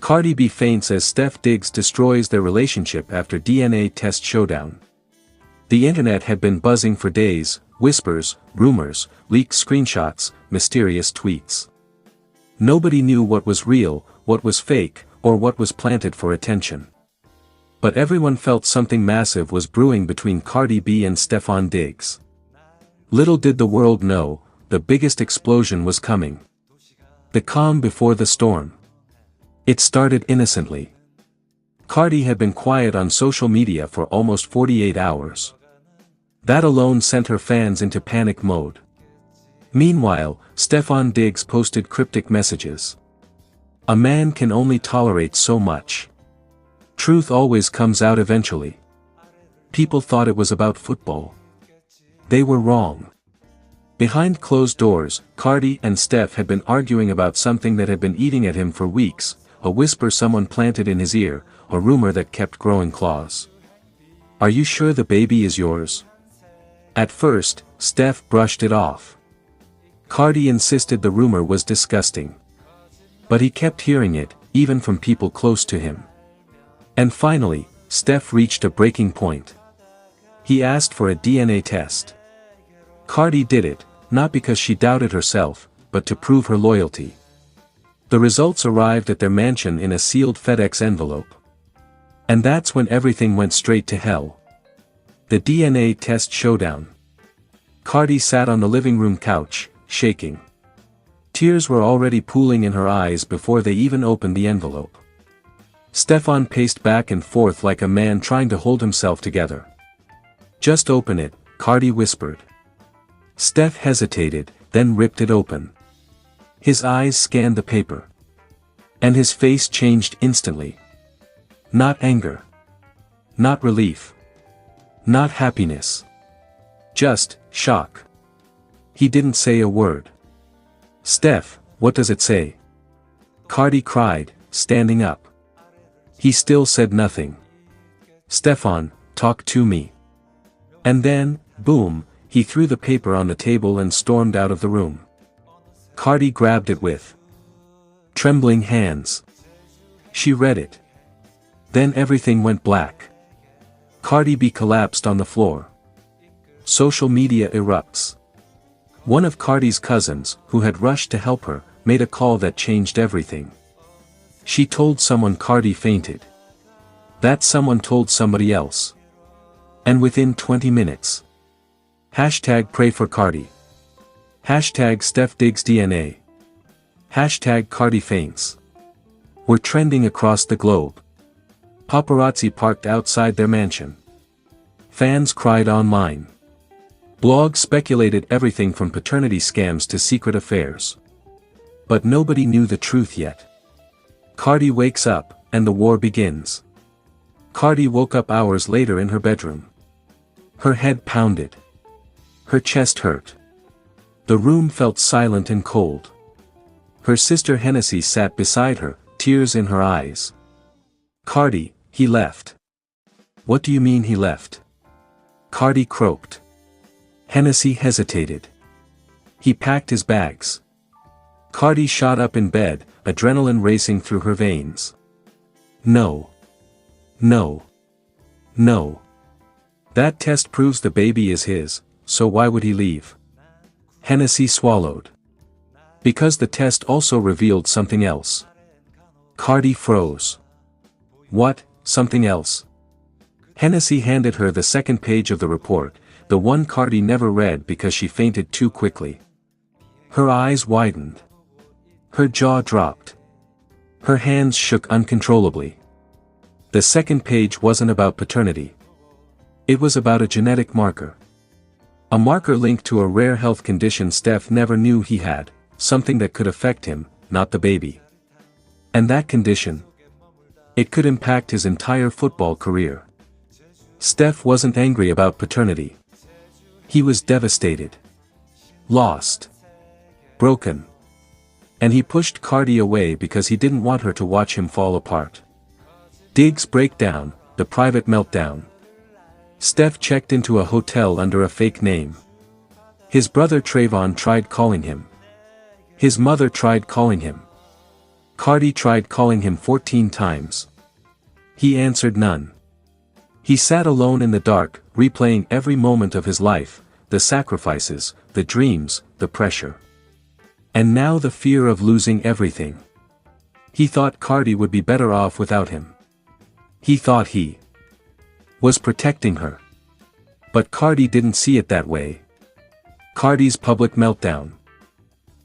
Cardi B faints as Stef Diggs destroys their relationship after DNA test showdown. The internet had been buzzing for days, whispers, rumors, leaked screenshots, mysterious tweets. Nobody knew what was real, what was fake, or what was planted for attention. But everyone felt something massive was brewing between Cardi B and Stef Diggs. Little did the world know, the biggest explosion was coming. The calm before the storm. It started innocently. Cardi had been quiet on social media for almost 48 hours. That alone sent her fans into panic mode. Meanwhile, Stef Diggs posted cryptic messages. A man can only tolerate so much. Truth always comes out eventually. People thought it was about football. They were wrong. Behind closed doors, Cardi and Stef had been arguing about something that had been eating at him for weeks, a whisper someone planted in his ear, a rumor that kept growing claws. "Are you sure the baby is yours?" At first, Stef brushed it off. Cardi insisted the rumor was disgusting. But he kept hearing it, even from people close to him. And finally, Stef reached a breaking point. He asked for a DNA test. Cardi did it, not because she doubted herself, but to prove her loyalty. The results arrived at their mansion in a sealed FedEx envelope. And that's when everything went straight to hell. The DNA test showdown. Cardi sat on the living room couch, shaking. Tears were already pooling in her eyes before they even opened the envelope. Stef paced back and forth like a man trying to hold himself together. "Just open it," Cardi whispered. Stef hesitated, then ripped it open. His eyes scanned the paper. And his face changed instantly. Not anger. Not relief. Not happiness. Just shock. He didn't say a word. "Stef, what does it say?" Cardi cried, standing up. He still said nothing. "Stef, talk to me." And then, boom, he threw the paper on the table and stormed out of the room. Cardi grabbed it with trembling hands. She read it. Then everything went black. Cardi B collapsed on the floor. Social media erupts. One of Cardi's cousins, who had rushed to help her, made a call that changed everything. She told someone Cardi fainted. That someone told somebody else. And within 20 minutes. #Pray for Cardi. #Stef Diggs DNA. #Cardi faints. Were trending across the globe. Paparazzi parked outside their mansion. Fans cried online. Blogs speculated everything from paternity scams to secret affairs. But nobody knew the truth yet. Cardi wakes up, and the war begins. Cardi woke up hours later in her bedroom. Her head pounded. Her chest hurt. The room felt silent and cold. Her sister Hennessy sat beside her, tears in her eyes. "Cardi, he left." "What do you mean he left?" Cardi croaked. Hennessy hesitated. "He packed his bags." Cardi shot up in bed, adrenaline racing through her veins. "No. No. No. That test proves the baby is his, so why would he leave?" Hennessy swallowed. "Because the test also revealed something else." Cardi froze. "What, something else?" Hennessy handed her the second page of the report, the one Cardi never read because she fainted too quickly. Her eyes widened. Her jaw dropped. Her hands shook uncontrollably. The second page wasn't about paternity. It was about a genetic marker. A marker linked to a rare health condition Stef never knew he had, something that could affect him, not the baby. And that condition? It could impact his entire football career. Stef wasn't angry about paternity. He was devastated. Lost. Broken. And he pushed Cardi away because he didn't want her to watch him fall apart. Diggs breakdown, the private meltdown. Stef checked into a hotel under a fake name. His brother Trayvon tried calling him. His mother tried calling him. Cardi tried calling him 14 times. He answered none. He sat alone in the dark, replaying every moment of his life, the sacrifices, the dreams, the pressure. And now the fear of losing everything. He thought Cardi would be better off without him. He thought he was protecting her. But Cardi didn't see it that way. Cardi's public meltdown.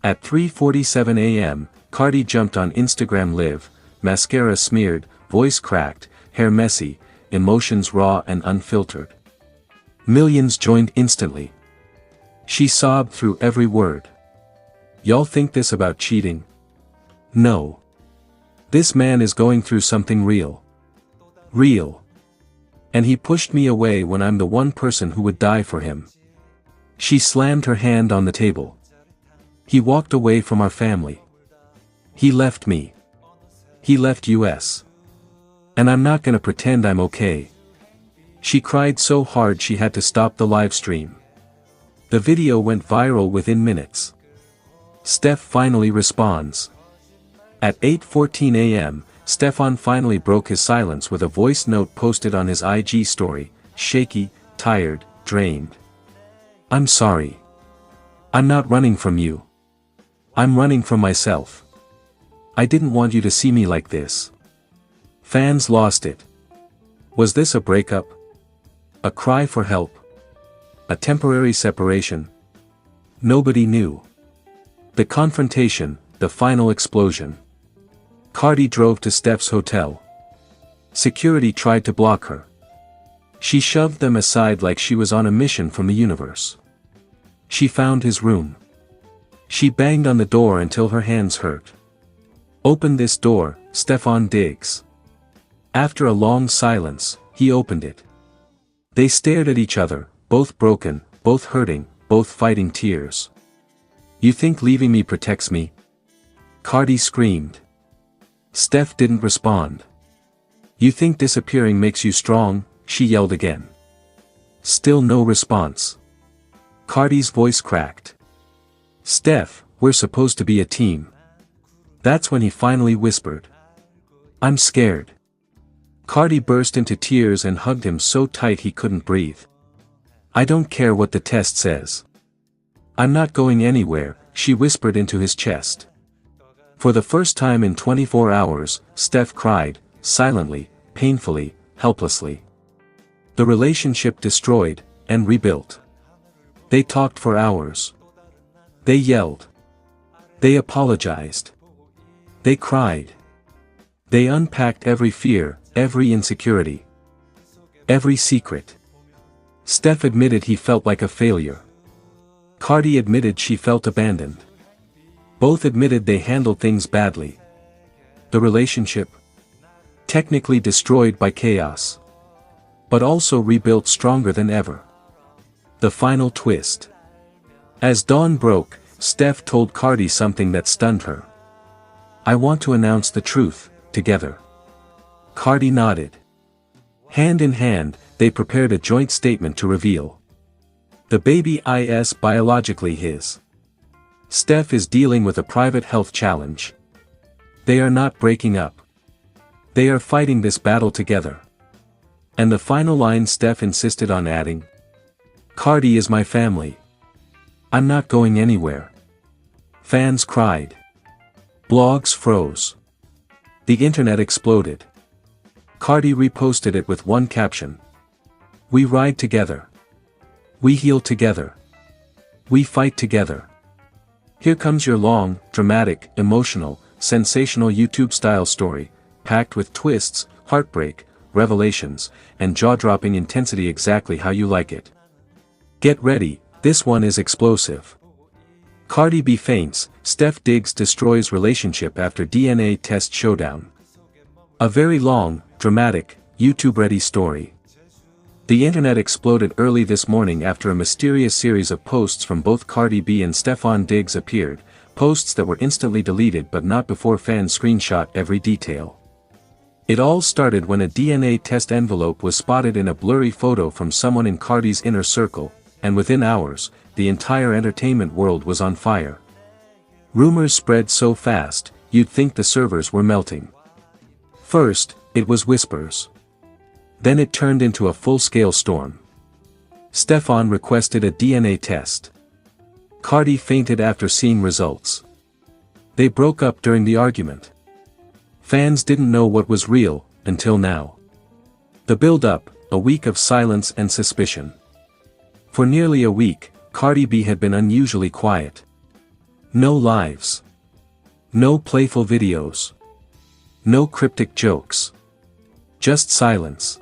At 3:47 a.m., Cardi jumped on Instagram Live, mascara smeared, voice cracked, hair messy, emotions raw and unfiltered. Millions joined instantly. She sobbed through every word. Y'all think this about cheating? No. This man is going through something real. Real. And he pushed me away when I'm the one person who would die for him. She slammed her hand on the table. He walked away from our family. He left me. He left US. And I'm not gonna pretend I'm okay. She cried so hard she had to stop the live stream. The video went viral within minutes. Stef finally responds. At 8:14 a.m., Stefan finally broke his silence with a voice note posted on his IG story, shaky, tired, drained. I'm sorry. I'm not running from you. I'm running from myself. I didn't want you to see me like this. Fans lost it. Was this a breakup? A cry for help? A temporary separation? Nobody knew. The confrontation, the final explosion. Cardi drove to Stef's hotel. Security tried to block her. She shoved them aside like she was on a mission from the universe. She found his room. She banged on the door until her hands hurt. Open this door, Stefan Diggs. After a long silence, he opened it. They stared at each other, both broken, both hurting, both fighting tears. You think leaving me protects me? Cardi screamed. Stef didn't respond. You think disappearing makes you strong? She yelled again. Still no response. Cardi's voice cracked. Stef, we're supposed to be a team. That's when he finally whispered. I'm scared. Cardi burst into tears and hugged him so tight he couldn't breathe. I don't care what the test says. I'm not going anywhere, she whispered into his chest. For the first time in 24 hours, Stef cried, silently, painfully, helplessly. The relationship destroyed, and rebuilt. They talked for hours. They yelled. They apologized. They cried. They unpacked every fear, every insecurity. Every secret. Stef admitted he felt like a failure. Cardi admitted she felt abandoned. Both admitted they handled things badly. The relationship? Technically destroyed by chaos. But also rebuilt stronger than ever. The final twist. As dawn broke, Stef told Cardi something that stunned her. I want to announce the truth, together. Cardi nodded. Hand in hand, they prepared a joint statement to reveal. The baby is biologically his. Stef is dealing with a private health challenge. They are not breaking up. They are fighting this battle together. And the final line Stef insisted on adding. Cardi is my family. I'm not going anywhere. Fans cried. Blogs froze. The internet exploded. Cardi reposted it with one caption. We ride together. We heal together. We fight together. Here comes your long, dramatic, emotional, sensational YouTube-style story, packed with twists, heartbreak, revelations, and jaw-dropping intensity exactly how you like it. Get ready, this one is explosive. Cardi B faints, Stef Diggs destroys relationship after DNA test showdown. A very long, dramatic, YouTube-ready story. The internet exploded early this morning after a mysterious series of posts from both Cardi B and Stefan Diggs appeared, posts that were instantly deleted but not before fans screenshot every detail. It all started when a DNA test envelope was spotted in a blurry photo from someone in Cardi's inner circle, and within hours, the entire entertainment world was on fire. Rumors spread so fast, you'd think the servers were melting. First, it was whispers. Then it turned into a full-scale storm. Stefan requested a DNA test. Cardi fainted after seeing results. They broke up during the argument. Fans didn't know what was real, until now. The build-up, a week of silence and suspicion. For nearly a week, Cardi B had been unusually quiet. No lives. No playful videos. No cryptic jokes. Just silence.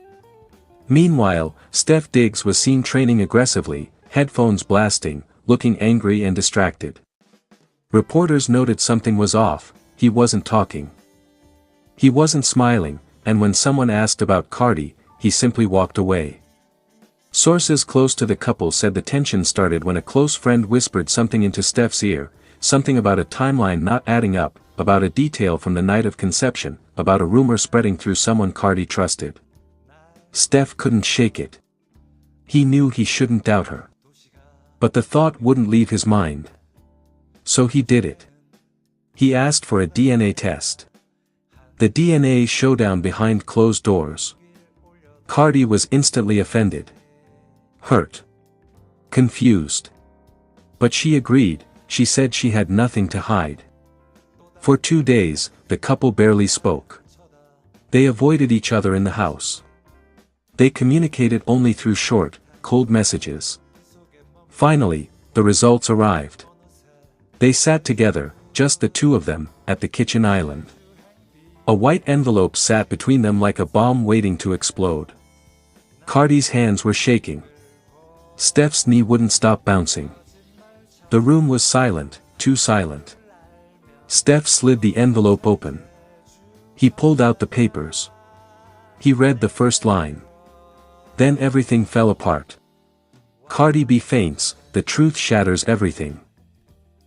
Meanwhile, Stef Diggs was seen training aggressively, headphones blasting, looking angry and distracted. Reporters noted something was off, he wasn't talking. He wasn't smiling, and when someone asked about Cardi, he simply walked away. Sources close to the couple said the tension started when a close friend whispered something into Stef's ear, something about a timeline not adding up, about a detail from the night of conception, about a rumor spreading through someone Cardi trusted. Stef couldn't shake it. He knew he shouldn't doubt her. But the thought wouldn't leave his mind. So he did it. He asked for a DNA test. The DNA showdown behind closed doors. Cardi was instantly offended. Hurt. Confused. But she agreed, she said she had nothing to hide. For 2 days, the couple barely spoke. They avoided each other in the house. They communicated only through short, cold messages. Finally, the results arrived. They sat together, just the two of them, at the kitchen island. A white envelope sat between them like a bomb waiting to explode. Cardi's hands were shaking. Stef's knee wouldn't stop bouncing. The room was silent, too silent. Stef slid the envelope open. He pulled out the papers. He read the first line. Then everything fell apart. Cardi B faints, the truth shatters everything.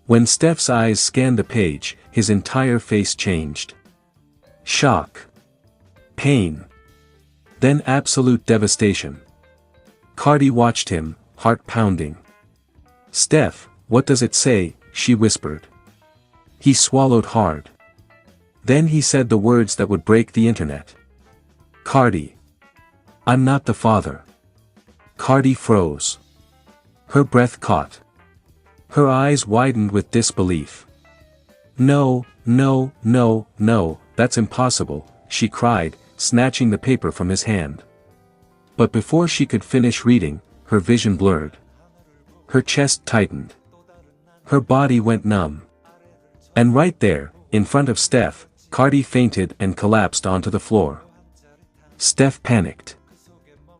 When Stef's eyes scanned the page, his entire face changed. Shock. Pain. Then absolute devastation. Cardi watched him, heart pounding. "Stef, what does it say?" she whispered. He swallowed hard. Then he said the words that would break the internet. "Cardi. I'm not the father." Cardi froze. Her breath caught. Her eyes widened with disbelief. "No, no, no, no, that's impossible," she cried, snatching the paper from his hand. But before she could finish reading, her vision blurred. Her chest tightened. Her body went numb. And right there, in front of Stef, Cardi fainted and collapsed onto the floor. Stef panicked.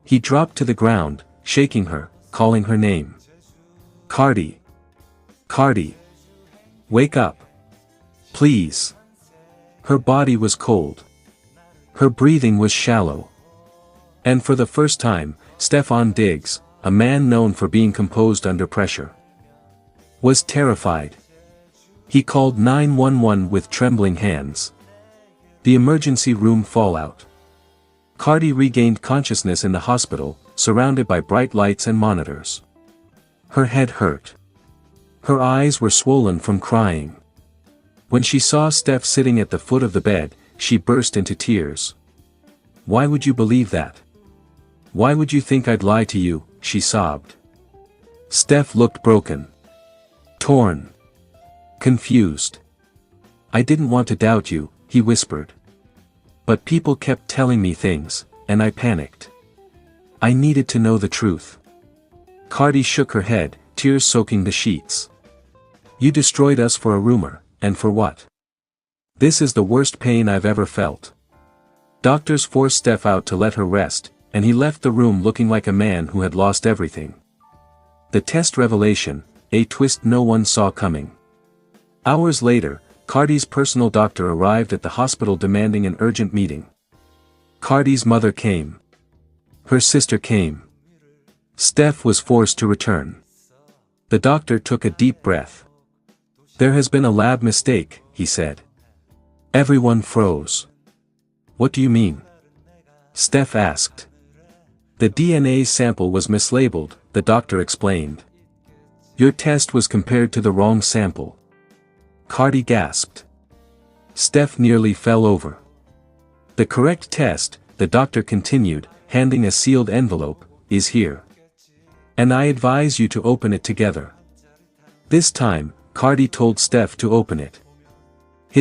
He dropped to the ground, shaking her, calling her name. "Cardi. Cardi. Wake up. Please." Her body was cold. Her breathing was shallow. And for the first time, Stefan Diggs, a man known for being composed under pressure, was terrified. He called 911 with trembling hands. The emergency room fallout. Cardi regained consciousness in the hospital, surrounded by bright lights and monitors. Her head hurt. Her eyes were swollen from crying. When she saw Stef sitting at the foot of the bed, she burst into tears. "Why would you believe that? Why would you think I'd lie to you?" she sobbed. Stef looked broken. Torn. Confused. "I didn't want to doubt you," he whispered. "But people kept telling me things, and I panicked. I needed to know the truth." Cardi shook her head, tears soaking the sheets. "You destroyed us for a rumor, and for what? This is the worst pain I've ever felt." Doctors forced Stef out to let her rest, and he left the room looking like a man who had lost everything. The test revelation, a twist no one saw coming. Hours later, Cardi's personal doctor arrived at the hospital demanding an urgent meeting. Cardi's mother came. Her sister came. Stef was forced to return. The doctor took a deep breath. "There has been a lab mistake," he said. Everyone froze. "What do you mean?" Stef asked. "The DNA sample was mislabeled," the doctor explained. "Your test was compared to the wrong sample." Cardi gasped. Stef nearly fell over. The correct test, the doctor continued, handing a sealed envelope, is here. And I advise you to open it together. This time, Cardi told Stef to open it.